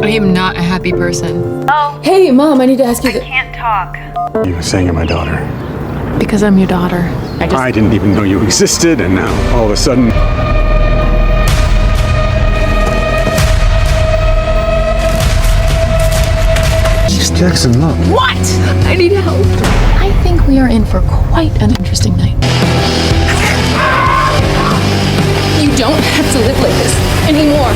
I am not a happy person. Oh, Hey, Mom, I need to ask you. I can't talk. You were saying you're my daughter. Because I'm your daughter. I didn't even know you existed, and now all of a sudden. Jackson, look. What? I need help. I think we are in for quite an interesting night. You don't have to live like this anymore.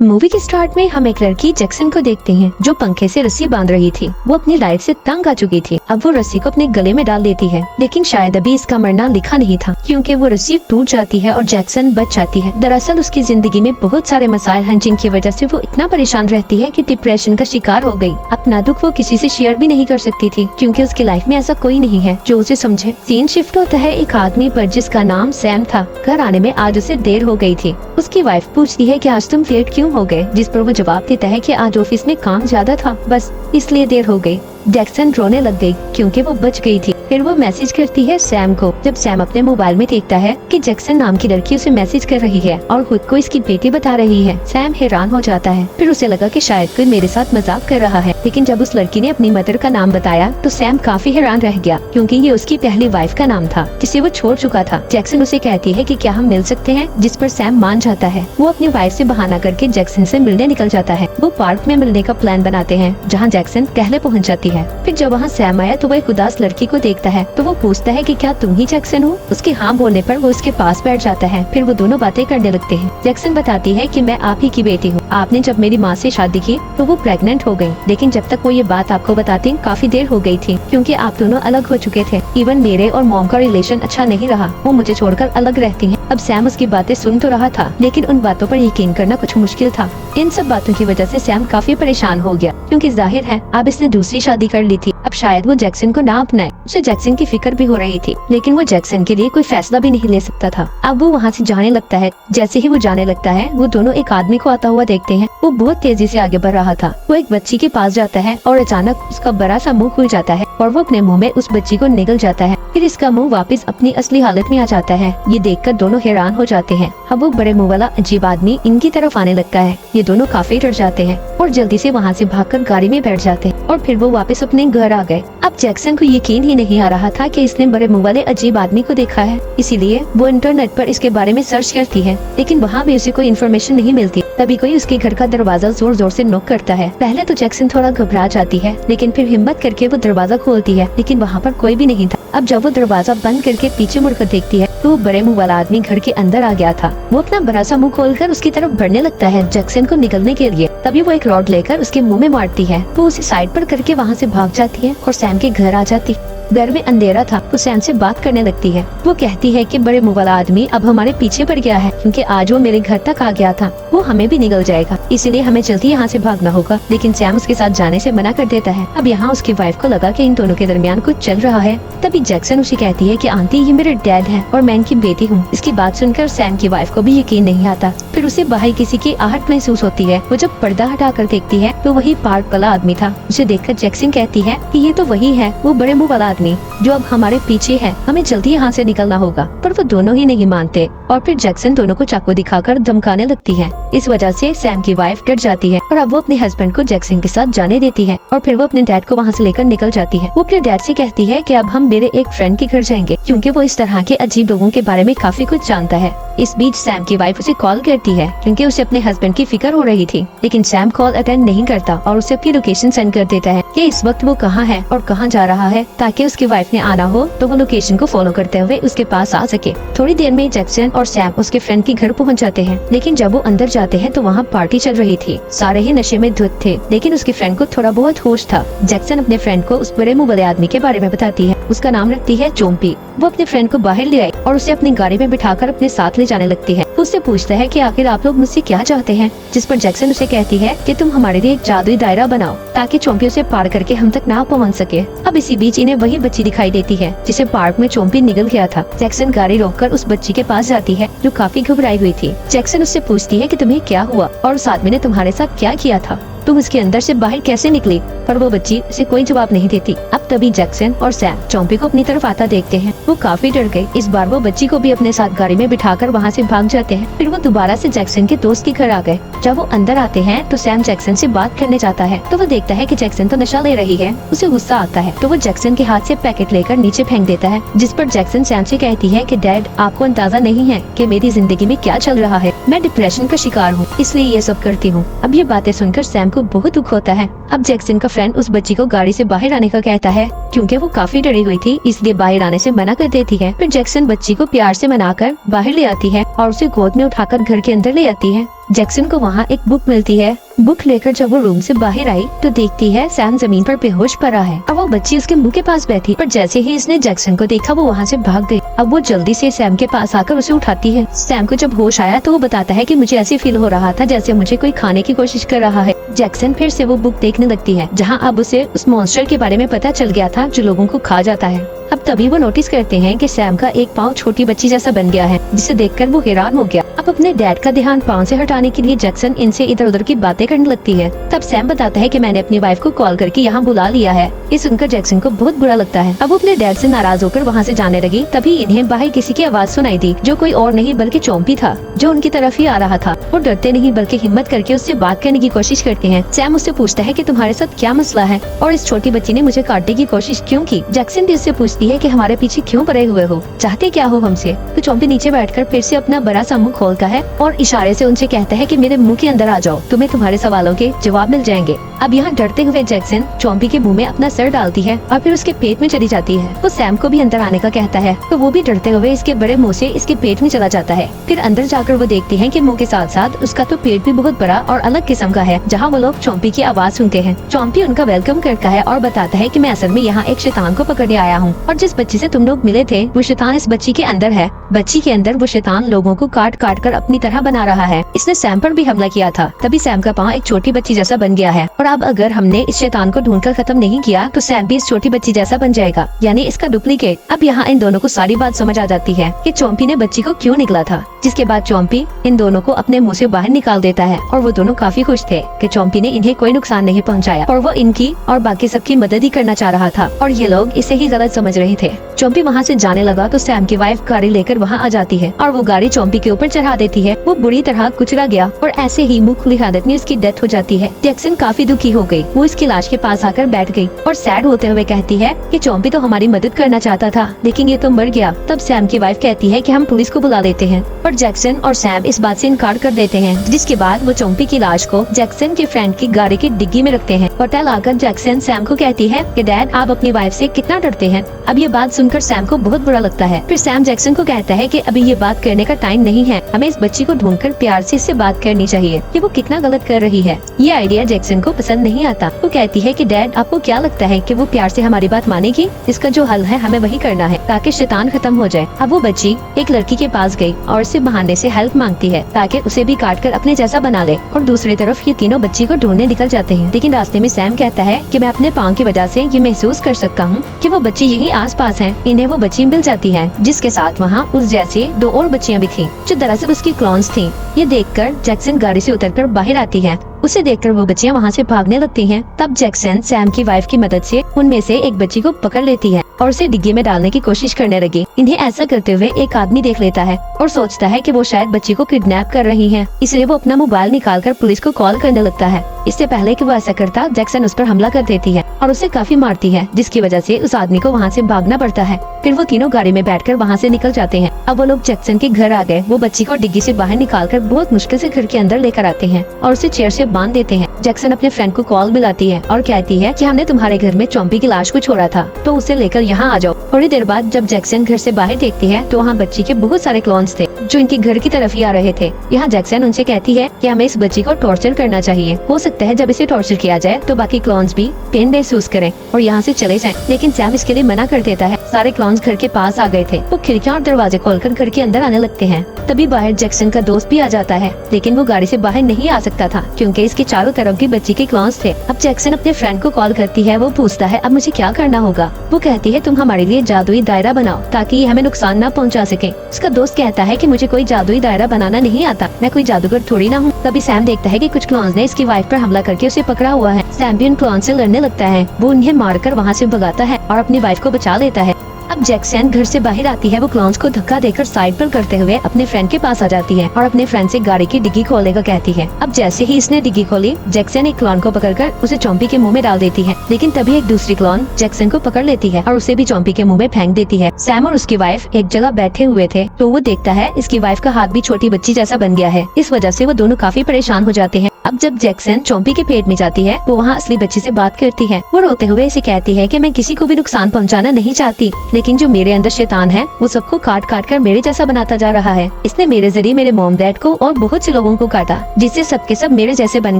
Movie के start में हम एक लड़की Jackson को देखते हैं जो पंखे से रस्सी बांध रही थी। वो अपनी लाइफ से तंग आ चुकी थी। अब वो रस्सी को अपने गले में डाल देती है, लेकिन शायद अभी इसका मरना लिखा नहीं था, क्योंकि वो रस्सी टूट जाती है और जैक्सन बच जाती है। दरअसल उसकी जिंदगी में बहुत सारे मसाइल हैं जिनकी वजह से वो इतना परेशान रहती है कि डिप्रेशन का शिकार हो गई। अपना दुख वो किसी से शेयर भी नहीं कर सकती थी, क्योंकि उसकी लाइफ में ऐसा कोई नहीं है जो उसे समझे। सीन शिफ्ट होता है एक आदमी पर जिसका नाम सैम था। घर आने में आज उसे देर हो गई थी। उसकी वाइफ पूछती है कि आज तुम लेट क्यों हो गए, जिस पर वो जवाब देता है कि आज ऑफिस में काम ज्यादा था, बस इसलिए देर हो गई। जैक्सन रोने लग गई क्योंकि वो बच गई थी। फिर वो मैसेज करती है सैम को। जब सैम अपने मोबाइल में देखता है कि जैक्सन नाम की लड़की उसे मैसेज कर रही है और खुद को इसकी बेटी बता रही है, सैम हैरान हो जाता है। फिर उसे लगा कि शायद कोई मेरे साथ मजाक कर रहा है, लेकिन जब उस लड़की ने अपनी मदर का नाम बताया तो सैम काफी हैरान रह गया, क्योंकि ये उसकी पहली वाइफ का नाम था जिसे वो छोड़ चुका था। जैक्सन उसे कहती है कि क्या हम मिल सकते हैं, जिस पर सैम मान जाता है। वो अपनी वाइफ से बहाना करके जैक्सन से मिलने निकल जाता है। वो पार्क में मिलने का प्लान बनाते हैं, जहाँ जैक्सन पहले पहुँच जाती है। फिर जब वहाँ सैम आया तो वो एक उदास लड़की को देखता है, तो वो पूछता है कि क्या तुम ही जैक्सन हो। उसके हाँ बोलने पर वो उसके पास बैठ जाता है। फिर वो दोनों बातें करने लगते हैं। जैक्सन बताती है कि मैं आप ही की बेटी हूँ। आपने जब मेरी माँ से शादी की तो वो प्रेग्नेंट हो गई, लेकिन जब तक वो ये बात आपको बताती काफी देर हो गई थी, क्योंकि आप दोनों अलग हो चुके थे। इवन मेरे और मॉम का रिलेशन अच्छा नहीं रहा, वो मुझे छोड़कर अलग रहती हैं। अब सैम उसकी बातें सुन तो रहा था, लेकिन उन बातों पर यकीन करना कुछ मुश्किल था। इन सब बातों की वजह से सैम काफी परेशान हो गया, क्योंकि जाहिर है अब इसने दूसरी शादी कर ली थी। अब शायद वो जैक्सन को ना अपनाए। उसे जैक्सन की फिक्र भी हो रही थी, लेकिन वो जैक्सन के लिए कोई फैसला भी नहीं ले सकता था। अब वो वहाँ से जाने लगता है। जैसे ही वो जाने लगता है, वो दोनों एक आदमी को आता हुआ देखते हैं। वो बहुत तेजी से आगे बढ़ रहा था। वो एक बच्ची के पास जाता है और अचानक उसका बड़ा सा मुंह खुल जाता है और वो अपने मुंह में उस बच्ची को निगल जाता है। फिर इसका मुंह वापस अपनी असली हालत में आ जाता है। ये देखकर दोनों हैरान हो जाते हैं। अब वो बड़े मुंह वाला अजीब आदमी इनकी तरफ आने लगता है। ये दोनों काफी डर जाते हैं और जल्दी से वहाँ से भागकर गाड़ी में बैठ जाते हैं और फिर वो वापस अपने घर आ गए। अब जैक्सन को यकीन ही नहीं आ रहा था कि इसने बड़े मुंह वाले अजीब आदमी को देखा है, इसीलिए वो इंटरनेट पर इसके बारे में सर्च करती है, लेकिन वहाँ भी उसे कोई इन्फॉर्मेशन नहीं मिलती। तभी कोई उसके घर का दरवाजा जोर जोर से नॉक करता है। पहले तो जैक्सन थोड़ा घबरा जाती है, लेकिन फिर हिम्मत करके वो दरवाजा खोलती है, लेकिन वहाँ पर कोई भी नहीं था। अब जब वो दरवाजा बंद करके पीछे मुड़कर देखती है तो वो बड़े मुंह वाला आदमी घर के अंदर आ गया था। वो अपना बड़ा सा मुंह खोलकर उसकी तरफ बढ़ने लगता है जैक्सन को निकलने के लिए। तभी वो एक रॉड लेकर उसके मुंह में मारती है। वो उसे साइड पर करके वहाँ से भाग जाती है और सैम के घर आ जाती। घर में अंधेरा था। वो सैम से बात करने लगती है। वो कहती है कि बड़े मुंह वाला आदमी अब हमारे पीछे पड़ गया है, क्योंकि आज वो मेरे घर तक आ गया था। वो हमें भी निगल जाएगा, इसीलिए हमें जल्दी यहाँ से भागना होगा। लेकिन सैम उसके साथ जाने से मना कर देता है। अब यहाँ उसकी वाइफ को लगा कि इन दोनों के दरमियान कुछ चल रहा है। तभी जैक्सन उसे कहती है कि आंटी ये मेरे डैड है और मैं इनकी बेटी हूँ। इसकी बात सुनकर सैम की वाइफ को भी यकीन नहीं आता। फिर उसे बाहर किसी की आहट महसूस होती है। वो जब पर्दा हटाकर देखती है तो वही पार्क वाला आदमी था। उसे देखकर जैक्सन कहती है कि ये तो वही है, वो बड़े मुंह वाला आदमी जो अब हमारे पीछे है। हमें जल्दी यहाँ से निकलना होगा। पर वो दोनों ही नहीं मानते और फिर जैक्सन दोनों को चाकू दिखाकर धमकाने लगती है। इस वजह से सैम की वाइफ डर जाती है और अब वो अपने हस्बैंड को जैक्सन के साथ जाने देती है और फिर वो अपने डैड को वहाँ से लेकर निकल जाती है। वो अपने डैड से कहती है कि अब हम मेरे एक फ्रेंड के घर जाएंगे, क्योंकि वो इस तरह के अजीब लोगों के बारे में काफी कुछ जानता है। इस बीच सैम की वाइफ उसे कॉल करती है, क्योंकि उसे अपने हस्बैंड की फिक्र हो रही थी, लेकिन सैम कॉल अटेंड नहीं करता और उसे अपनी लोकेशन सेंड कर देता है कि इस वक्त वो कहाँ है और कहाँ जा रहा है, ताकि उसकी वाइफ ने आना हो तो वो लोकेशन को फॉलो करते हुए उसके पास आ सके। थोड़ी देर में जैक्सन और सैम उसके फ्रेंड के घर पहुँच जाते हैं, लेकिन जब वो अंदर जाते हैं तो वहाँ पार्टी चल रही थी। सारे ही नशे में धुत थे, लेकिन उसके फ्रेंड को थोड़ा बहुत होश था। जैक्सन अपने फ्रेंड को उस बड़े मुंह वाले आदमी के बारे में बताती है। उसका नाम रखती है चोम्पी। वो अपने फ्रेंड को बाहर ले आई और उसे अपनी गाड़ी में बिठाकर अपने साथ ले जाने लगती है। वो उससे पूछता है कि आखिर आप लोग मुझसे क्या चाहते हैं, जिस पर जैक्सन उसे कहती है कि तुम हमारे लिए एक जादुई दायरा बनाओ, ताकि चोम्पी उसे पार करके हम तक ना पहुंच सके। अब इसी बीच इन्हें वही बच्ची दिखाई देती है जिसे पार्क में चोम्पी निगल गया था। जैक्सन गाड़ी रोककर उस बच्ची के पास जाती है जो काफी घबराई हुई थी। जैक्सन उससे पूछती है कि तुम्हें क्या हुआ और उस आदमी ने तुम्हारे साथ क्या किया था। तुम उसके अंदर से बाहर कैसे निकली? पर वो बच्ची उसे कोई जवाब नहीं देती। अब तभी जैक्सन और सैम चॉम्पी को अपनी तरफ आता देखते हैं। वो काफी डर गए। इस बार वो बच्ची को भी अपने साथ गाड़ी में बिठाकर वहाँ से भाग जाते हैं। फिर वो दोबारा से जैक्सन के दोस्त के घर आ गए। जब वो अंदर आते हैं तो सैम जैक्सन से बात करने जाता है तो वो देखता है कि जैक्सन तो नशा ले रही है। उसे गुस्सा आता है तो वो जैक्सन के हाथ से पैकेट लेकर नीचे फेंक देता है, जिस पर जैक्सन सैम से कहती है कि डैड, आपको अंदाजा नहीं है कि मेरी जिंदगी में क्या चल रहा है। मैं डिप्रेशन का शिकार हूँ, इसलिए ये सब करती हूँ। अब ये बातें सुनकर सैम को बहुत दुख होता है। अब जैक्सन का फ्रेंड उस बच्ची को गाड़ी से बाहर आने का कहता है, क्योंकि वो काफी डरी हुई थी इसलिए बाहर आने से मना कर देती है। फिर जैक्सन बच्ची को प्यार से मनाकर बाहर ले आती है और उसे गोद में उठाकर घर के अंदर ले आती है। जैक्सन को वहाँ एक बुक मिलती है। बुक लेकर जब वो रूम से बाहर आई तो देखती है सैम जमीन पर बेहोश पड़ा है। अब वो बच्ची उसके मुंह के पास बैठी, पर जैसे ही इसने जैक्सन को देखा वो वहाँ से भाग गई। अब वो जल्दी से सैम के पास आकर उसे उठाती है। सैम को जब होश आया तो वो बताता है कि मुझे ऐसे फील हो रहा था जैसे मुझे कोई खाने की कोशिश कर रहा है। जैक्सन फिर से वो बुक देखने लगती है जहाँ अब उसे उस मॉन्स्टर के बारे में पता चल गया था जो लोगों को खा जाता है। अब तभी वो नोटिस करते हैं कि सैम का एक पाँव छोटी बच्ची जैसा बन गया है, जिसे देखकर वो हैरान हो गया। अब अपने डैड का ध्यान पाँव से हटाने के लिए जैक्सन इनसे इधर उधर की बातें करने लगती है। तब सैम बताता है कि मैंने अपनी वाइफ को कॉल करके यहाँ बुला लिया है। ये सुनकर जैक्सन को बहुत बुरा लगता है। अब वो अपने डैड से नाराज होकर वहाँ से जाने लगी। तभी इन्हें बाहर किसी की आवाज सुनाई दी, जो कोई और नहीं बल्कि चॉम्पी था, जो उनकी तरफ ही आ रहा था। वो डरते नहीं बल्कि हिम्मत करके उससे बात करने की कोशिश करते हैं। सैम उससे पूछता है कि तुम्हारे साथ क्या मसला है और इस छोटी बच्ची ने मुझे काटने की कोशिश क्यों की। जैक्सन भी उससे पूछती है कि हमारे पीछे क्यों पड़े हुए हो, चाहते क्या हो हमसे। तो चॉम्पी नीचे बैठकर फिर से अपना बड़ा सा मुंह खोलता है और इशारे से उनसे कहता है कि मेरे मुंह के अंदर आ जाओ, तुम्हें तुम्हारे सवालों के जवाब मिल जाएंगे। अब यहाँ डरते हुए जैक्सन चॉम्पी के मुंह में अपना सर डालती है और फिर उसके पेट में चली जाती है। वो सैम को भी अंदर आने का कहता है तो वो भी डरते हुए इसके बड़े मुंह से इसके पेट में चला जाता है। फिर अंदर जाकर वो देखती है कि मुंह के साथ साथ उसका तो पेट भी बहुत बड़ा और अलग किस्म का है, जहाँ वो लोग चॉम्पी की आवाज सुनते हैं। चॉम्पी उनका वेलकम करता है और बताता है कि मैं असल में यहाँ एक शैतान को पकड़ने आया हूँ और जिस बच्ची से तुम लोग मिले थे वो शैतान इस बच्ची के अंदर है। बच्ची के अंदर वो शैतान लोगों को काट काट कर अपनी तरह बना रहा है। इसने सैम पर भी हमला किया था, तभी सैम का पाँव एक छोटी बच्ची जैसा बन गया है। और अब अगर हमने इस शैतान को ढूंढकर खत्म नहीं किया तो सैम भी इस छोटी बच्ची जैसा बन जाएगा, यानी इसका डुप्लीकेट। अब यहाँ इन दोनों को सारी बात समझ आ जाती है कि चॉम्पी ने बच्ची को क्यों निकला था, जिसके बाद चॉम्पी इन दोनों को अपने मुंह से बाहर निकाल देता है और वो दोनों काफी खुश थे कि चॉम्पी ने इन्हें कोई नुकसान नहीं पहुंचाया और वो इनकी और बाकी सबकी मदद ही करना चाह रहा था और ये लोग इसे ही गलत समझ रहे थे। चॉम्पी वहाँ से जाने लगा तो सैम की वाइफ गाड़ी लेकर वहाँ आ जाती है और वो गाड़ी चॉम्पी के ऊपर चढ़ा देती है। वो बुरी तरह कुचला गया और ऐसे ही मुंह खुली हालत में उसकी डेथ हो जाती है। जैक्सन काफी दुखी हो गई। वो इसकी लाश के पास आकर बैठ गई और सैड होते हुए कहती है कि चॉम्पी तो हमारी मदद करना चाहता था लेकिन ये तो मर गया। तब सैम की वाइफ कहती है कि हम पुलिस को बुला देते हैं, पर जैक्सन और सैम इस बात से इनकार कर देते हैं, जिसके बाद वो चॉम्पी की लाश को जैक्सन के फ्रेंड की गाड़ी की डिग्गी में रखते हैं। होटल आकर जैक्सन सैम को कहती है कि डैड, आप अपनी वाइफ से कितना डरते हैं। अब ये बात सुनकर सैम को बहुत बुरा लगता है। फिर सैम जैक्सन को कहता है कि अभी ये बात करने का टाइम नहीं है, हमें इस बच्ची को ढूंढकर प्यार से इससे बात करनी चाहिए कि वो कितना गलत कर रही है। ये आइडिया जैक्सन को पसंद नहीं आता। वो कहती है कि डैड, आपको क्या लगता है कि वो प्यार से हमारी बात मानेगी? इसका जो हल है हमें वही करना है ताकि शैतान खत्म हो जाए। अब वो बच्ची एक लड़की के पास गई और उससे बहाने से हेल्प मांगती है ताकि उसे भी काट कर अपने जैसा बना ले। और दूसरी तरफ ये तीनों बच्ची को ढूंढने निकल जाते हैं, लेकिन रास्ते में सैम कहता है कि मैं अपने पाँव की वजह से ये महसूस कर सकता हूँ कि वो बच्ची यही आस पास है। इन्हें वो बच्ची मिल जाती है जिसके साथ वहाँ उस जैसे दो और बच्चियाँ भी थी जो दरअसल उसकी क्लोन्स थी। ये देखकर जैक्सन गाड़ी से उतरकर बाहर आती है। उसे देखकर वो बच्चियां वहाँ से भागने लगती हैं। तब जैक्सन सैम की वाइफ की मदद से उनमें से एक बच्ची को पकड़ लेती है और उसे डिग्गी में डालने की कोशिश करने लगी। इन्हें ऐसा करते हुए एक आदमी देख लेता है और सोचता है कि वो शायद बच्ची को किडनैप कर रही हैं। इसलिए वो अपना मोबाइल निकालकर पुलिस को कॉल करने लगता है। इससे पहले कि वो ऐसा करता, जैक्सन उस पर हमला कर देती है और उसे काफी मारती है, जिसकी वजह से उस आदमी को वहाँ से भागना पड़ता है। फिर वो तीनों गाड़ी में बैठकर वहाँ से निकल जाते हैं। अब वो लोग जैक्सन के घर आ गए। वो बच्ची को डिग्गी से बाहर निकालकर बहुत मुश्किल से घर के अंदर लेकर आते हैं और उसे चेयर से बांध देते हैं। जैक्सन अपने फ्रेंड को कॉल मिलाती है और कहती है कि हमने तुम्हारे घर में चॉम्पी की लाश को छोड़ा था, तो उसे लेकर यहाँ आ जाओ। थोड़ी देर बाद जब जैक्सन घर से बाहर देखती है तो वहाँ बच्ची के बहुत सारे क्लोन्स थे जो इनके घर की तरफ ही आ रहे थे। यहाँ जैक्सन उनसे कहती है कि हमें इस बच्ची को टॉर्चर करना चाहिए। हो सकता है जब इसे टॉर्चर किया जाए तो बाकी क्लोन्स भी पेन महसूस करें और यहाँ से चले जाएं। लेकिन सैम इसके लिए मना कर देता है। सारे क्लोन्स घर के पास आ गए थे। वो खिड़कियाँ और दरवाजे खोलकर घर के अंदर आने लगते हैं। तभी बाहर जैक्सन का दोस्त भी आ जाता है, लेकिन वो गाड़ी से बाहर नहीं आ सकता था क्योंकि इसके चारों तरफ भी बच्ची के क्लोन्स थे। अब जैक्सन अपने फ्रेंड को कॉल करती है। वो पूछता है अब मुझे क्या करना होगा। वो कहती है है तुम हमारे लिए जादुई दायरा बनाओ ताकि ये हमें नुकसान न पहुंचा सके। उसका दोस्त कहता है कि मुझे कोई जादुई दायरा बनाना नहीं आता, मैं कोई जादूगर थोड़ी ना हूँ। तभी सैम देखता है कि कुछ क्लॉन्स ने इसकी वाइफ पर हमला करके उसे पकड़ा हुआ है। सैम भी उन क्लॉन से लड़ने लगता है। वो उन्हें मारकर वहाँ से भगाता है और अपनी वाइफ को बचा लेता है। अब जैक्सन घर से बाहर आती है। वो क्लॉन्स को धक्का देकर साइड पर करते हुए अपने फ्रेंड के पास आ जाती है और अपने फ्रेंड से गाड़ी की डिग्गी खोलने का कहती है। अब जैसे ही इसने डिग्गी खोली, जैक्सन एक क्लॉन को पकड़कर उसे चॉम्पी के मुंह में डाल देती है। लेकिन तभी एक दूसरी क्लॉन जैक्सन को पकड़ लेती है और उसे भी चॉम्पी के मुंह में फेंक देती है। सैम और उसकी वाइफ एक जगह बैठे हुए थे तो वो देखता है इसकी वाइफ का हाथ भी छोटी बच्ची जैसा बन गया है। इस वजह से वो दोनों काफी परेशान हो जाते हैं। अब जब जैक्सन चॉम्पी के पेट में जाती है वो वहाँ असली बच्ची से बात करती है। वो रोते हुए इसे कहती है कि मैं किसी को भी नुकसान पहुँचाना नहीं चाहती, लेकिन जो मेरे अंदर शैतान है वो सबको काट काट कर मेरे जैसा बनाता जा रहा है। इसने मेरे जरिए मेरे मॉम डैड को और बहुत से लोगों को काटा, जिससे सबके सब मेरे जैसे बन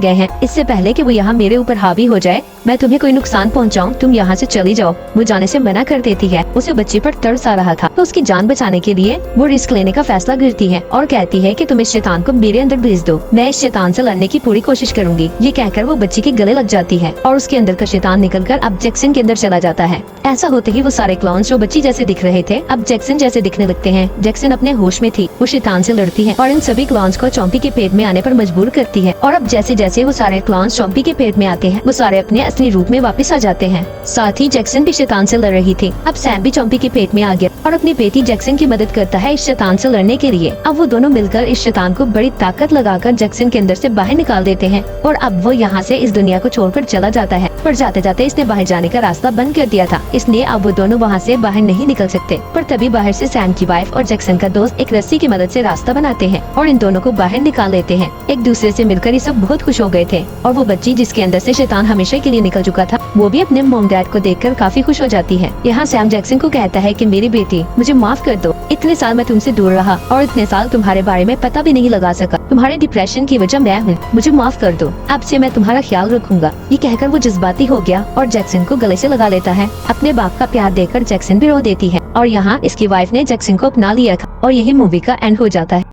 गए हैं। इससे पहले कि वो यहाँ मेरे ऊपर हावी हो जाए, मैं तुम्हें कोई नुकसान पहुँचाऊँ, तुम यहाँ से चली जाओ। वो जाने से मना कर देती है। उसे बच्ची पर तरस आ रहा था तो उसकी जान बचाने के लिए वो रिस्क लेने का फैसला करती है और कहती है कि तुम इस शैतान को मेरे अंदर भेज दो, मैं इस शैतान से लड़ने की पूरी कोशिश करूंगी। ये कहकर वो बच्ची के गले लग जाती है और उसके अंदर का शैतान निकलकर अब जैक्सन के अंदर चला जाता है। ऐसा होते ही वो सारे क्लॉन्स जो बच्ची जैसे दिख रहे थे अब जैक्सन जैसे दिखने लगते हैं। जैक्सन अपने होश में थी, वो शैतान से लड़ती है और इन सभी क्लॉन्स को चॉम्पी के पेट में आने पर मजबूर करती है। और अब जैसे जैसे वो सारे क्लॉन्स चॉम्पी के पेट में आते हैं वो सारे अपने असली रूप में वापस आ जाते हैं। साथ ही जैक्सन भी शैतान से लड़ रही थी। अब सैम भी चॉम्पी के पेट में आ गया और अपनी बेटी जैक्सन की मदद करता है इस शैतान से लड़ने के लिए। अब वो दोनों मिलकर इस शैतान को बड़ी ताकत लगाकर जैक्सन के अंदर से बाहर निकाल देते हैं और अब वो यहाँ से इस दुनिया को छोड़कर चला जाता है। पर जाते जाते इसने बाहर जाने का रास्ता बंद कर दिया था, इसलिए अब वो दोनों वहाँ से बाहर नहीं निकल सकते। पर तभी बाहर से सैम की वाइफ और जैक्सन का दोस्त एक रस्सी की मदद से रास्ता बनाते हैं और इन दोनों को बाहर निकाल लेते हैं। एक दूसरे से मिलकर ये सब बहुत खुश हो गए थे और वो बच्ची जिसके अंदर से शैतान हमेशा के लिए निकल चुका था वो भी अपने मॉम डैड को देखकर काफी खुश हो जाती है। यहाँ सैम जैक्सन को कहता है कि मेरी बेटी मुझे माफ कर दो, इतने साल मैं तुमसे दूर रहा और इतने साल तुम्हारे बारे में पता भी नहीं लगा सका, तुम्हारे डिप्रेशन की वजह मैं हूँ, मुझे माफ कर दो, अब से मैं तुम्हारा ख्याल रखूंगा। ये कहकर वो जज्बाती हो गया और जैक्सन को गले से लगा लेता है। अपने बाप का प्यार देखकर जैक्सन भी रो देती है और यहाँ इसकी वाइफ ने जैक्सन को अपना लिया था और यही मूवी का एंड हो जाता है।